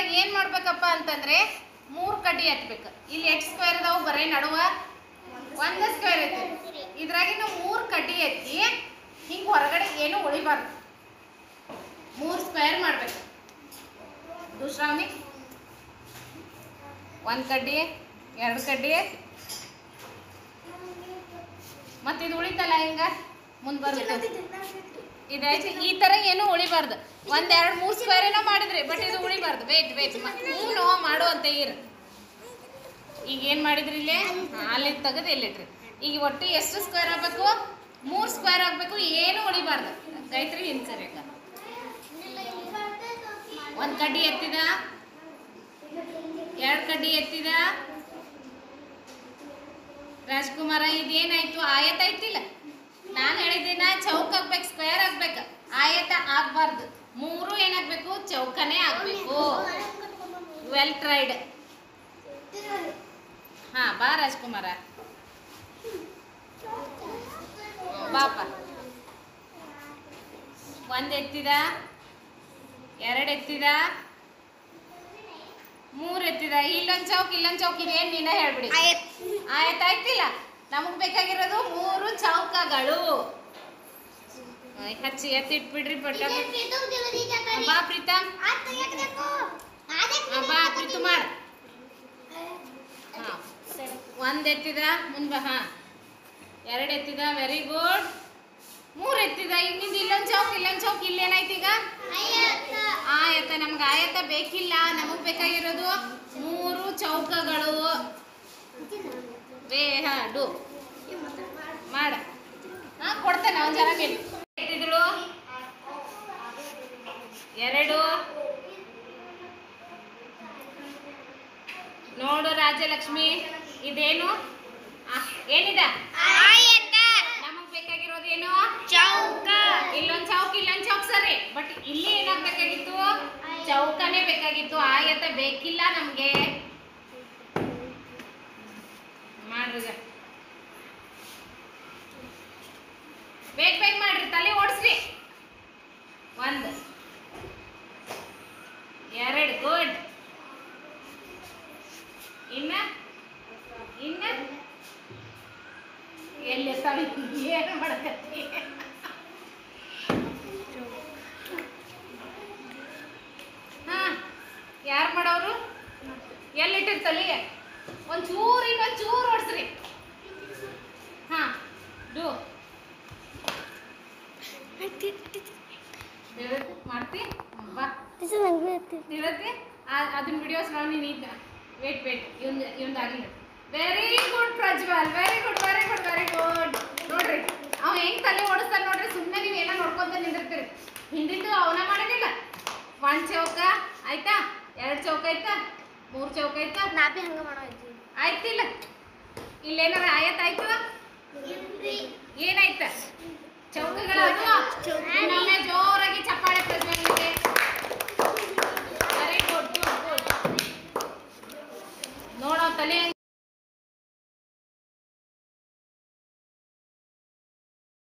ಇದ್ರಾಗ ಏನು ಮಾಡ್ಬೇಕಪ್ಪ ಅಂತಂದ್ರೆ 3 ಕಡ್ಡಿ ಎತ್ತಬೇಕು. ಇಲ್ಲಿ ಎಷ್ಟು ಸ್ಕ್ವೇರ್ ಅದಾವು? ಬರೀ ನಡುವ 1 ಸ್ಕ್ವೇರ್ ಐತಿ. ಇದ್ರಾಗಿನ 3 ಕಡ್ಡಿ ಎತ್ತಿ ಹಿಂಗೆ ಹೊರಗಡೆ ಏನು ಉಳಿಬಾರ್ದು. 3 ಸ್ಕ್ವೇರ್ ಮಾಡ್ಬೇಕು. ಶ್ರಾವಣಿ 1 ಕಡ್ಡಿ 2 ಕಡ್ಡಿ ಮತ್ತೆ ಇದು ಉಳಿತಲ್ಲ ಹಿಂಗ ಮುಂದೆ ಬರುತ್ತೆ. ಇದಾಯ್ತು. ಈ ತರ ಏನು ಉಳಿಬಾರ್ದು. 1 2 3 ಸ್ಕ್ವೇರ್ ಏನೋ ಮಾಡಿದ್ರಿ, ಬಟ್ ಇದು ಉಳಿಬಾರ್ದು. ವೇಟ್ ನೀನು ಮಾಡುವಂತೆ ಇರು. ಈಗ ಏನು ಮಾಡಿದ್ರಿ ಇಲ್ಲಿ? ಅಲ್ಲಿ ತೆಗೆದು ಇಲ್ಲಿಟ್ರಿ. ಈಗ ಒಟ್ಟು ಎಷ್ಟು ಸ್ಕ್ವೇರ್ ಆಗಬೇಕು? 3 ಸ್ಕ್ವೇರ್ ಆಗಬೇಕು. ಏನು ಉಳಿಬಾರ್ದು. ರೈತರಿ ಹಿಂಸರಿ. 1 ಕಡ್ಡಿ ಎತ್ತಿದ, 2 ಕಡ್ಡಿ ಎತ್ತಿದ. ರಾಜ್ಕುಮಾರ ಇದೇನಾಯ್ತು? ಆಯತ ಐತಿಲ್ಲ. ನಾನು ಹೇಳಿದ್ದೀನ ಚೌಕ ಆಗ್ಬೇಕು, ಸ್ಕ್ವೇರ್ ಆಗ್ಬೇಕು, ಆಯತ ಆಗ್ಬಾರ್ದು. 3 ಏನಾಗಬೇಕು? ಚೌಕನೇ ಆಗ್ಬೇಕು. Well tried. ಹಾ ಬಾ ರಾಜ್ಕುಮಾರ, ಬಾಪ. 1 ಎತ್ತಿದ, 2 ಎತ್ತಿದ, 3 ಎತ್ತಿದ. ಇಲ್ಲೊಂದು ಚೌಕ್ ಇದೇನು ನೀನ ಹೇಳ್ಬಿಡಿ. ಆಯತ ಆಯ್ತಿಲ್ಲ. ನಮಗೆ ಬೇಕಾಗಿರೋದು 3 ಚೌಕಗಳು. ಹಚ್ಚಿ ಎತ್ತಿಟ್ಬಿಡ್ರಿ. ಬಾ ಪ್ರೀತಮ್, ಬಾ ಪ್ರೀತು ಮಾಡ. 1 ಎತ್ತಿದ, ಮುಂದೆ. 2 ಎತ್ತಿದ, ವೆರಿ ಗುಡ್. 3 ಎತ್ತಿದ. ಈಗ ನಿಂದು ಇಲ್ಲೊಂದು ಚೌಕ್ ಇಲ್ಲೇನಾಯ್ತು? ಈಗ ಆಯತ. ನಮ್ಗೆ ಆಯತ ಬೇಕಿಲ್ಲ. ನಮಗೆ ಬೇಕಾಗಿರೋದು 3 ಚೌಕಗಳು. ಡು ಮಾಡ. ಕೊಡ್ತೇನೆ ಅವ್ನು ಚೆನ್ನಾಗಿ. ಎತ್ತಿದಳು 2. ನೋಡು ರಾಜಲಕ್ಷ್ಮಿ, ಇದೇನು? ಏನಿದೆ? ನಮಗ್ ಬೇಕಾಗಿರೋದು ಏನು? ಚೌಕ. ಇಲ್ಲೊಂದು ಚೌಕ್ ಸರಿ. ಬಟ್ ಇಲ್ಲಿ ಏನಾಗಬೇಕಾಗಿತ್ತು? ಚೌಕನೇ ಬೇಕಾಗಿತ್ತು. ಆಯತ ಬೇಕಿಲ್ಲ ನಮ್ಗೆ. ಮಾಡ್ರಿ, ಬೇಗ ಮಾಡ್ರಿ. ತಲೆ ಓಡಿಸ್ರಿ. 1 2 ಗುಡ್. ಇನ್ನ ಎಲ್ಲಿ ಏನು ಮಾಡಕತ್ತಿ? ಹಾ ಯಾರು ಮಾಡೋರು? ಎಲ್ಲಿಟ್ಟಿರ್ ತಲೆ? ಇನ್ನೊಂಚೂರು ಓಡಿಸ್ರಿ. ಹಾ ಡು ಮಾಡ್ತಿ? ಬಾ ತಿಳತಿ. ಅದನ್ನ ವಿಡಿಯೋಸ್ ನೋಡಿ. ನೀನು ವೇಟ್ ಇವಂದು ಆಗಿಲ್ಲ. Very good Prajwal, very good. ನೋಡ್ರಿ ಅವ ಹೆಂಗ್ ತಲೆ ಓಡಿಸ್ತಾನೆ ನೋಡ್ರಿ. ಸುಮ್ಮನೆ ನೀವು ಏನೋ ನೋಡ್ಕೊಂತ ನಿಂದಿರ್ತೀರಿ. ಹಿಂದಿಂದು ಅವನ ಮಾಡೋದಿಲ್ಲ. 1 ಚೌಕ ಆಯ್ತಾ? 2 ಚೌಕ ಆಯ್ತಾ? 3 ಚೌಕ ಆಯ್ತಾ? ನಾ ಬಿ ಹಂಗ ಮಾಡೋಯ್ತು. ಆಯ್ತಿಲ್ಲ? ಇಲ್ಲೇನಾರ ಆಯತ್ ಆಯ್ತು? ಏನಾಯ್ತ? ಚೌಕಗಳು. ಇನ್ನೊಮ್ಮೆ ಜೋರಾಗಿ ಚಪ್ಪಾಳೆ ಪ್ರಜ್ವಲ್ಗೆ.